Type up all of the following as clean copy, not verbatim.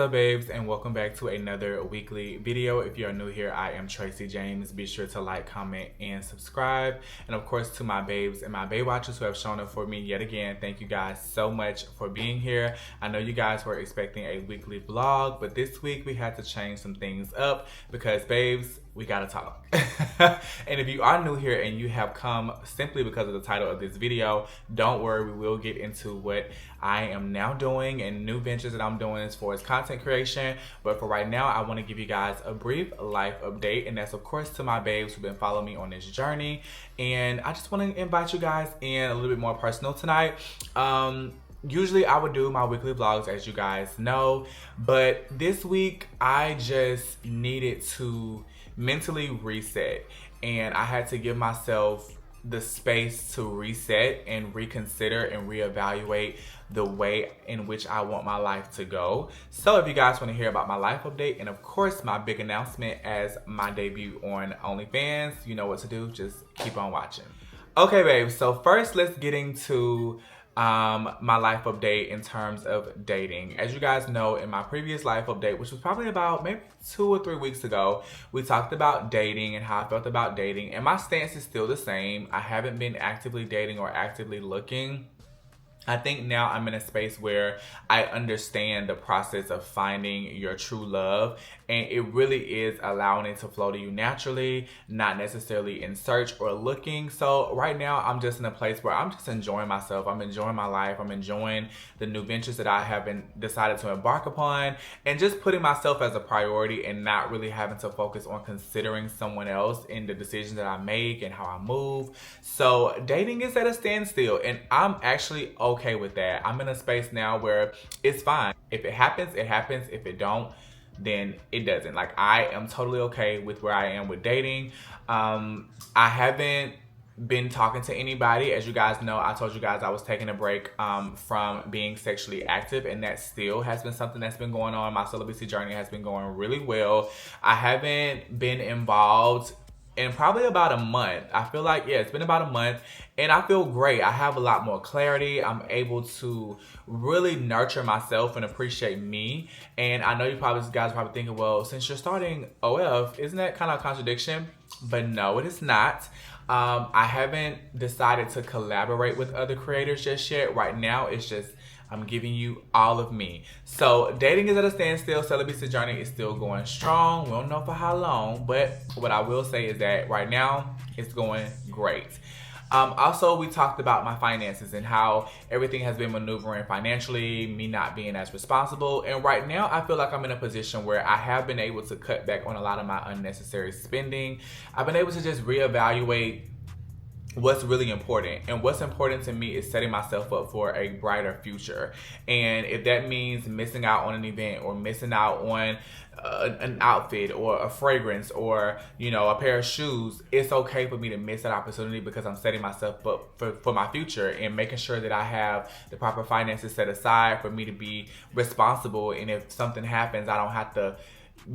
up, babes, and welcome back to another weekly video. If you are new here, I am TracyJvmes. Be sure to like, comment, and subscribe. And of course, to my babes and my babe watchers who have shown up for me yet again, thank you guys so much for being here. I know you guys were expecting a weekly vlog, but this week we had to change some things up because, babes, we gotta talk. And if you are new here and you have come simply because of the title of this video, don't worry, we will get into what I am now doing and new ventures that I'm doing as far as content creation. But for right now, I want to give you guys a brief life update, and that's of course to my babes who've been following me on this journey. And I just want to invite you guys in a little bit more personal tonight. Usually I would do my weekly vlogs, as you guys know, but this week I just needed to mentally reset, and I had to give myself the space to reset and reconsider and reevaluate the way in which I want my life to go. So if you guys want to hear about my life update and of course my big announcement as my debut on OnlyFans, you know what to do, just keep on watching. Okay, babe, so first let's get into my life update in terms of dating. As you guys know, in my previous life update, which was probably about maybe 2 or 3 weeks ago, we talked about dating and how I felt about dating, and my stance is still the same. I haven't been actively dating or actively looking. I think now I'm in a space where I understand the process of finding your true love, and it really is allowing it to flow to you naturally, not necessarily in search or looking. So right now I'm just in a place where I'm just enjoying myself. I'm enjoying my life. I'm enjoying the new ventures that I have decided to embark upon, and just putting myself as a priority and not really having to focus on considering someone else in the decisions that I make and how I move. So dating is at a standstill, and I'm actually okay with that. I'm in a space now where it's fine. If it happens, it happens. If it don't, then it doesn't. Like, I am totally okay with where I am with dating. I haven't been talking to anybody. As you guys know, I told you guys I was taking a break from being sexually active, and that still has been something that's been going on. My celibacy journey has been going really well. I haven't been involved in probably about a month. I feel like, yeah, it's been about a month, and I feel great. I have a lot more clarity. I'm able to really nurture myself and appreciate me. And I know you guys are probably thinking, well, since you're starting OF, isn't that kind of a contradiction? But no, it is not. I haven't decided to collaborate with other creators just yet. Right now, it's just I'm giving you all of me. So dating is at a standstill. Celibacy journey is still going strong. We don't know for how long, but what I will say is that right now it's going great. Also, we talked about my finances and how everything has been maneuvering financially, me not being as responsible. And right now I feel like I'm in a position where I have been able to cut back on a lot of my unnecessary spending. I've been able to just reevaluate what's really important, and what's important to me is setting myself up for a brighter future. And if that means missing out on an event or missing out on an outfit or a fragrance or, you know, a pair of shoes, it's okay for me to miss that opportunity because I'm setting myself up for my future and making sure that I have the proper finances set aside for me to be responsible. And if something happens, I don't have to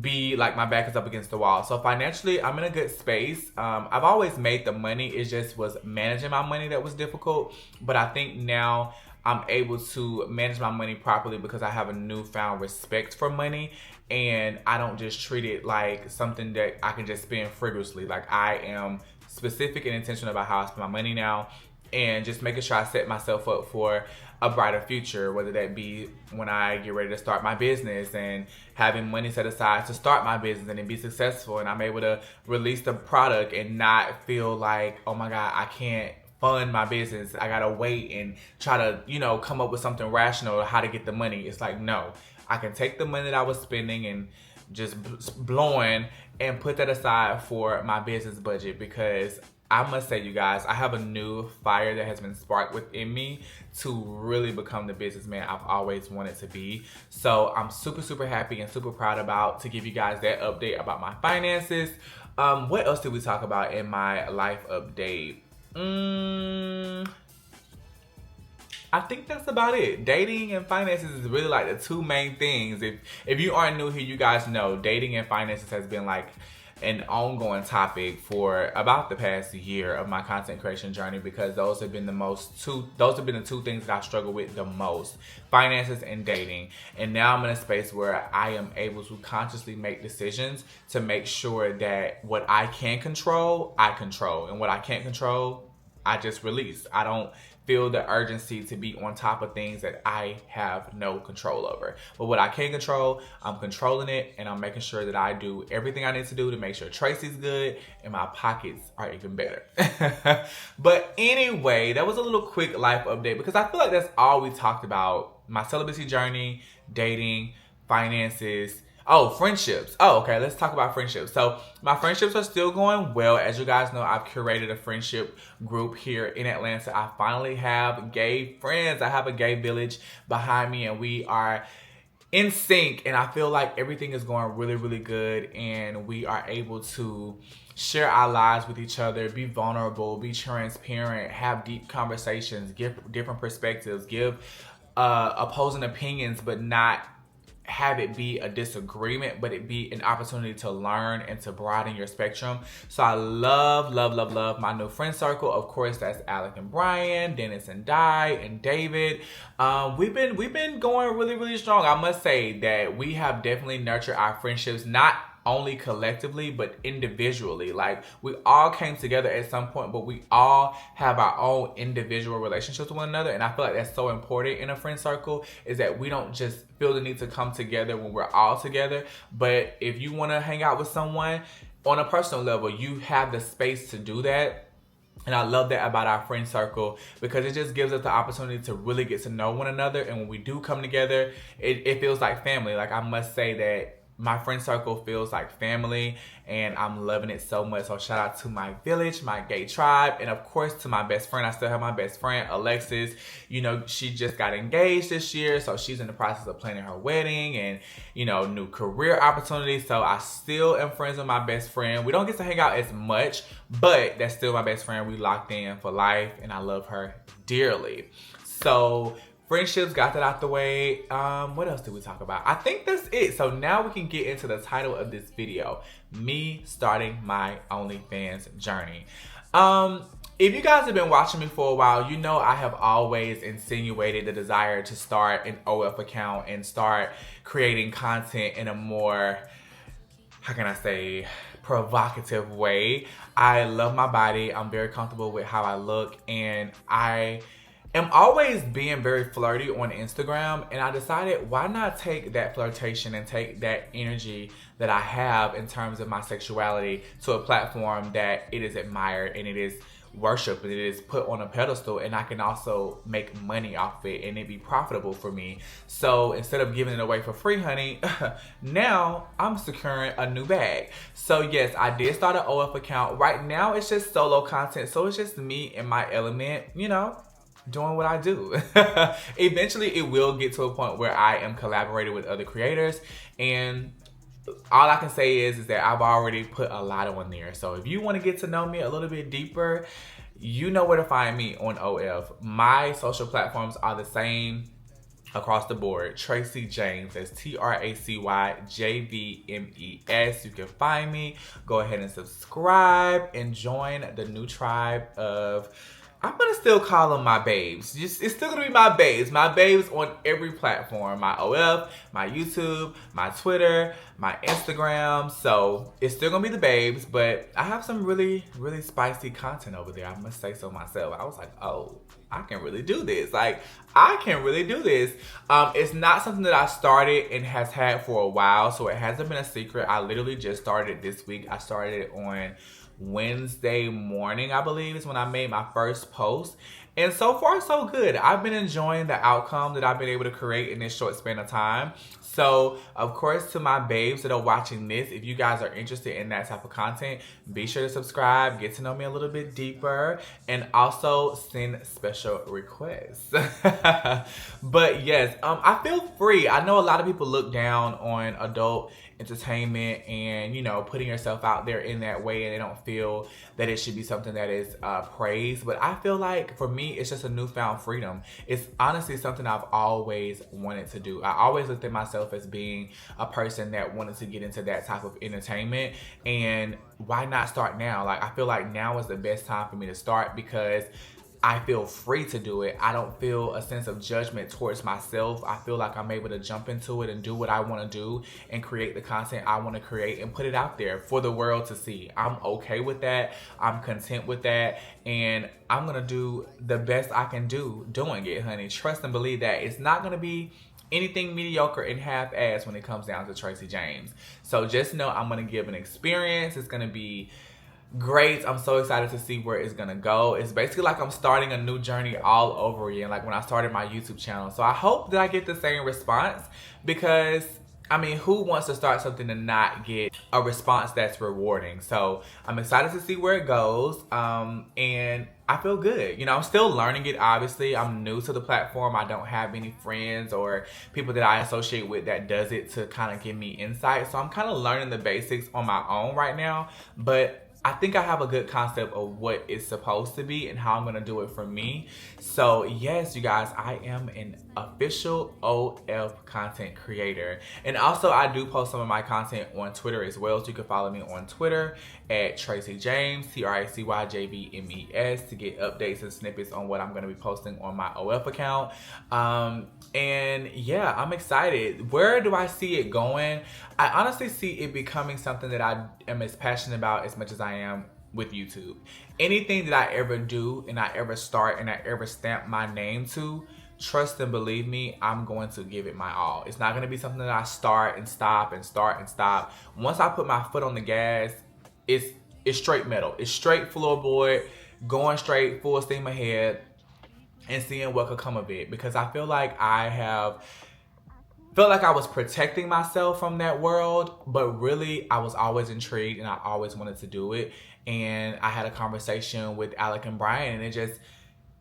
be like my back is up against the wall. So financially, I'm in a good space. I've always made the money. It just was managing my money that was difficult. But I think now I'm able to manage my money properly because I have a newfound respect for money, and I don't just treat it like something that I can just spend frivolously. Like, I am specific and intentional about how I spend my money now, and just making sure I set myself up for a brighter future, whether that be when I get ready to start my business and having money set aside to start my business and then be successful, and I'm able to release the product and not feel like, oh my God, I can't fund my business. I gotta wait and try to, you know, come up with something rational how to get the money. It's like, no, I can take the money that I was spending and just blowing and put that aside for my business budget, because I must say, you guys, I have a new fire that has been sparked within me to really become the businessman I've always wanted to be. So I'm super, super happy and super proud to give you guys that update about my finances. What else did we talk about in my life update? I think that's about it. Dating and finances is really like the two main things. If you aren't new here, you guys know dating and finances has been like an ongoing topic for about the past year of my content creation journey, because those have been the two things that I struggle with the most: finances and dating. And now I'm in a space where I am able to consciously make decisions to make sure that what I can control, I control, and what I can't control, I just release. I don't feel the urgency to be on top of things that I have no control over. But what I can control, I'm controlling it, and I'm making sure that I do everything I need to do to make sure Tracy's good and my pockets are even better. But anyway, that was a little quick life update, because I feel like that's all we talked about: my celibacy journey, dating, finances. Oh, friendships. Oh, okay. Let's talk about friendships. So my friendships are still going well. As you guys know, I've curated a friendship group here in Atlanta. I finally have gay friends. I have a gay village behind me, and we are in sync. And I feel like everything is going really, really good. And we are able to share our lives with each other, be vulnerable, be transparent, have deep conversations, give different perspectives, give opposing opinions, but not have it be a disagreement, but it be an opportunity to learn and to broaden your spectrum. So I love, love, love, love my new friend circle. Of course, that's Alec and Brian, Dennis and Di, and David. We've been going really, really strong. I must say that we have definitely nurtured our friendships, not only collectively but individually. Like, we all came together at some point, but we all have our own individual relationships with one another. And I feel like that's so important in a friend circle, is that we don't just feel the need to come together when we're all together, but if you want to hang out with someone on a personal level, you have the space to do that. And I love that about our friend circle, because it just gives us the opportunity to really get to know one another. And when we do come together, it feels like family. Like, I must say that my friend circle feels like family, and I'm loving it so much. So shout out to my village, my gay tribe, and of course to my best friend. I still have my best friend, Alexis. You know, she just got engaged this year, so she's in the process of planning her wedding and, you know, new career opportunities. So I still am friends with my best friend. We don't get to hang out as much, but that's still my best friend. We locked in for life, and I love her dearly. So friendships, got that out the way. What else did we talk about? I think that's it. So now we can get into the title of this video: me starting my OnlyFans journey. If you guys have been watching me for a while, you know I have always insinuated the desire to start an OF account and start creating content in a more, how can I say, provocative way. I love my body. I'm very comfortable with how I look, and I am always being very flirty on Instagram, and I decided, why not take that flirtation and take that energy that I have in terms of my sexuality to a platform that it is admired and it is worshipped and it is put on a pedestal, and I can also make money off it and it be profitable for me. So instead of giving it away for free, honey, now I'm securing a new bag. So yes, I did start an OF account. Right now it's just solo content, so it's just me in my element, you know, doing what I do. Eventually it will get to a point where I am collaborating with other creators, and all I can say is that I've already put a lot on there. So if you want to get to know me a little bit deeper, you know where to find me on OF. My social platforms are the same across the board: TracyJvmes. That's TracyJvmes. You can find me. Go ahead and subscribe and join the new tribe of, I'm gonna still call them my babes. It's still gonna be my babes. My babes on every platform. My OF, my YouTube, my Twitter, my Instagram. So it's still gonna be the babes, but I have some really, really spicy content over there. I must say so myself. I was like, oh, I can really do this. Like, I can really do this. It's not something that I started and has had for a while, so it hasn't been a secret. I literally just started it this week. I started it on Wednesday morning, I believe, is when I made my first post. And so far, so good. I've been enjoying the outcome that I've been able to create in this short span of time. So, of course, to my babes that are watching this, if you guys are interested in that type of content, be sure to subscribe, get to know me a little bit deeper, and also send special requests. But yes, I feel free. I know a lot of people look down on adult entertainment and, you know, putting yourself out there in that way, and they don't feel that it should be something that is praised. But I feel like for me, it's just a newfound freedom. It's honestly something I've always wanted to do. I always looked at myself as being a person that wanted to get into that type of entertainment, and why not start now? Like, I feel like now is the best time for me to start because I feel free to do it. I don't feel a sense of judgment towards myself. I feel like I'm able to jump into it and do what I want to do and create the content I want to create and put it out there for the world to see. I'm okay with that. I'm content with that. And I'm going to do the best I can do doing it, honey. Trust and believe that. It's not going to be anything mediocre and half-assed when it comes down to Tracy Jvmes. So just know I'm going to give an experience. It's going to be great. I'm so excited to see where it's gonna go. It's basically like I'm starting a new journey all over again, like when I started my YouTube channel. So I hope that I get the same response, because I mean, who wants to start something and not get a response that's rewarding? So I'm excited to see where it goes. And I feel good. You know, I'm still learning it, obviously. I'm new to the platform. I don't have any friends or people that I associate with that does it to kind of give me insight. So I'm kind of learning the basics on my own right now. But I think I have a good concept of what it's supposed to be and how I'm going to do it for me. So yes, you guys, I am an official OF content creator. And also I do post some of my content on Twitter as well. So you can follow me on Twitter at TracyJvmes, TracyJvmes, to get updates and snippets on what I'm going to be posting on my OF account. And yeah, I'm excited. Where do I see it going? I honestly see it becoming something that I am as passionate about as much as I am with YouTube. Anything that I ever do and I ever start and I ever stamp my name to, trust and believe me, I'm going to give it my all. It's not going to be something that I start and stop and start and stop. Once I put my foot on the gas, it's straight metal. It's straight floorboard, going straight full steam ahead and seeing what could come of it. Because I feel like I was protecting myself from that world, but really I was always intrigued and I always wanted to do it. And I had a conversation with Alec and Brian, and it just,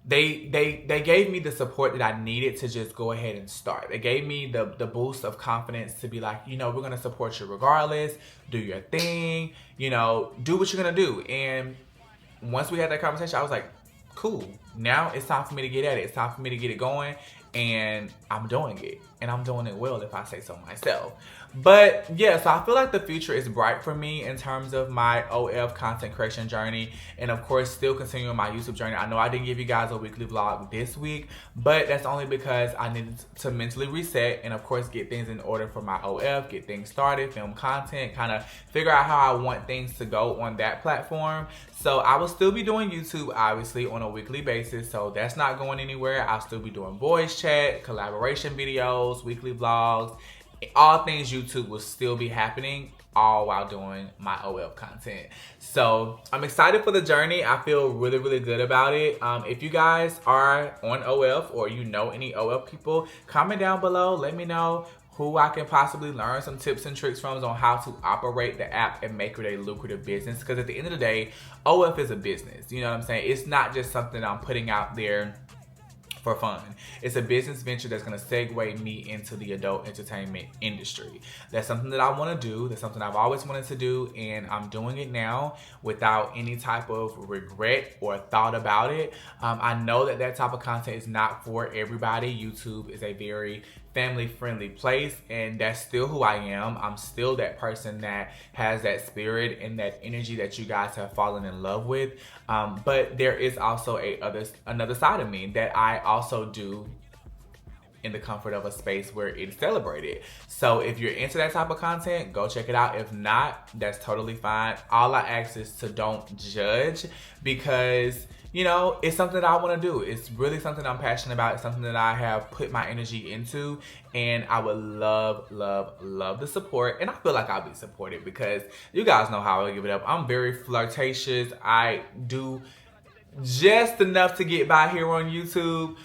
they gave me the support that I needed to just go ahead and start. They gave me the boost of confidence to be like, you know, we're going to support you regardless. Do your thing, you know, do what you're going to do. And once we had that conversation, I was like, cool. Now it's time for me to get at it. It's time for me to get it going. And I'm doing it. And I'm doing it well, if I say so myself. But yeah, so I feel like the future is bright for me in terms of my OF content creation journey. And of course, still continuing my YouTube journey. I know I didn't give you guys a weekly vlog this week, but that's only because I needed to mentally reset and of course get things in order for my OF, get things started, film content, kind of figure out how I want things to go on that platform. So I will still be doing YouTube, obviously, on a weekly basis. So that's not going anywhere. I'll still be doing voice chat, collaboration videos, weekly vlogs. All things YouTube will still be happening, all while doing my OF content. So I'm excited for the journey. I feel really, really good about it. If you guys are on OF or you know any OF people, comment down below. Let me know who I can possibly learn some tips and tricks from on how to operate the app and make it a lucrative business. Because at the end of the day, OF is a business. You know what I'm saying? It's not just something I'm putting out there for fun. It's a business venture that's going to segue me into the adult entertainment industry. That's something that I want to do. That's something I've always wanted to do, and I'm doing it now without any type of regret or thought about it. I know that that type of content is not for everybody. YouTube is a very family-friendly place, and that's still who I am. I'm still that person that has that spirit and that energy that you guys have fallen in love with. But there is also another side of me that I also do in the comfort of a space where it's celebrated. So if you're into that type of content, go check it out. If not, that's totally fine. All I ask is to don't judge, because you know, it's something that I want to do. It's really something I'm passionate about. It's something that I have put my energy into, and I would love, love, love the support. And I feel like I'll be supported because you guys know how I give it up. I'm very flirtatious. I do just enough to get by here on YouTube.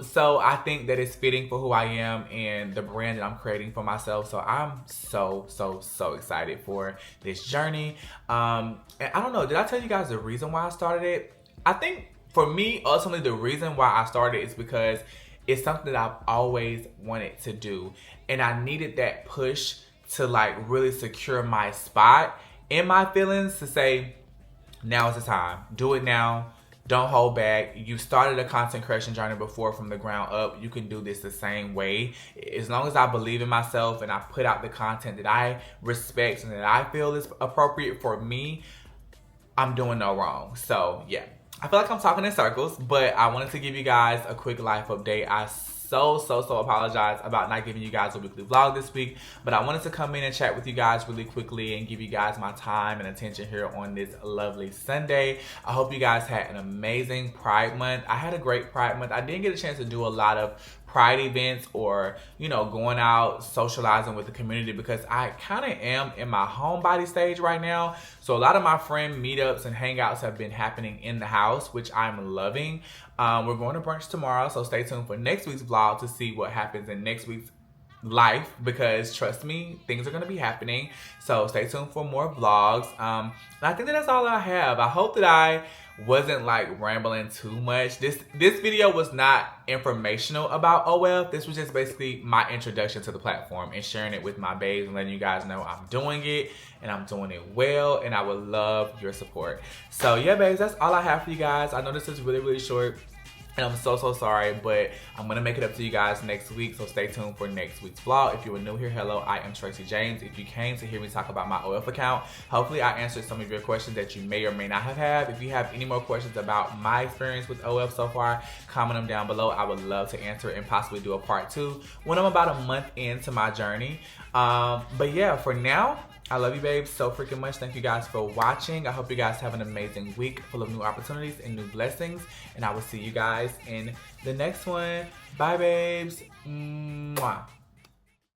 So I think that it's fitting for who I am and the brand that I'm creating for myself. So I'm so excited for this journey. And I don't know, did I tell you guys the reason why I started it? I think for me, ultimately, the reason why I started is because it's something that I've always wanted to do. And I needed that push to like really secure my spot in my feelings to say, now is the time. Do it now. Don't hold back. You started a content creation journey before from the ground up. You can do this the same way. As long as I believe in myself and I put out the content that I respect and that I feel is appropriate for me, I'm doing no wrong. So yeah, I feel like I'm talking in circles, but I wanted to give you guys a quick life update. I so apologize about not giving you guys a weekly vlog this week, but I wanted to come in and chat with you guys really quickly and give you guys my time and attention here on this lovely Sunday. I hope you guys had an amazing Pride Month. I had a great Pride Month. I didn't get a chance to do a lot of Pride events or, you know, going out socializing with the community because I kind of am in my homebody stage right now. So a lot of my friend meetups and hangouts have been happening in the house, which I'm loving. We're going to brunch tomorrow, so stay tuned for next week's vlog to see what happens in next week's life, because trust me, things are going to be happening. So stay tuned for more vlogs. And I think that's all I have. I hope that I wasn't like rambling too much. This video was not informational about OF. This was just basically my introduction to the platform and sharing it with my babes and letting you guys know I'm doing it and I'm doing it well, and I would love your support. So yeah, babes, that's all I have for you guys. I know this is really short, and I'm so sorry, but I'm gonna make it up to you guys next week, so stay tuned for next week's vlog. If you are new here, hello, I am TracyJvmes. If you came to hear me talk about my OF account, hopefully I answered some of your questions that you may or may not have had. If you have any more questions about my experience with OF so far, comment them down below. I would love to answer and possibly do a part 2 when I'm about a month into my journey. But yeah, for now, I love you, babes, so freaking much. Thank you guys for watching. I hope you guys have an amazing week full of new opportunities and new blessings. And I will see you guys in the next one. Bye, babes. Mwah.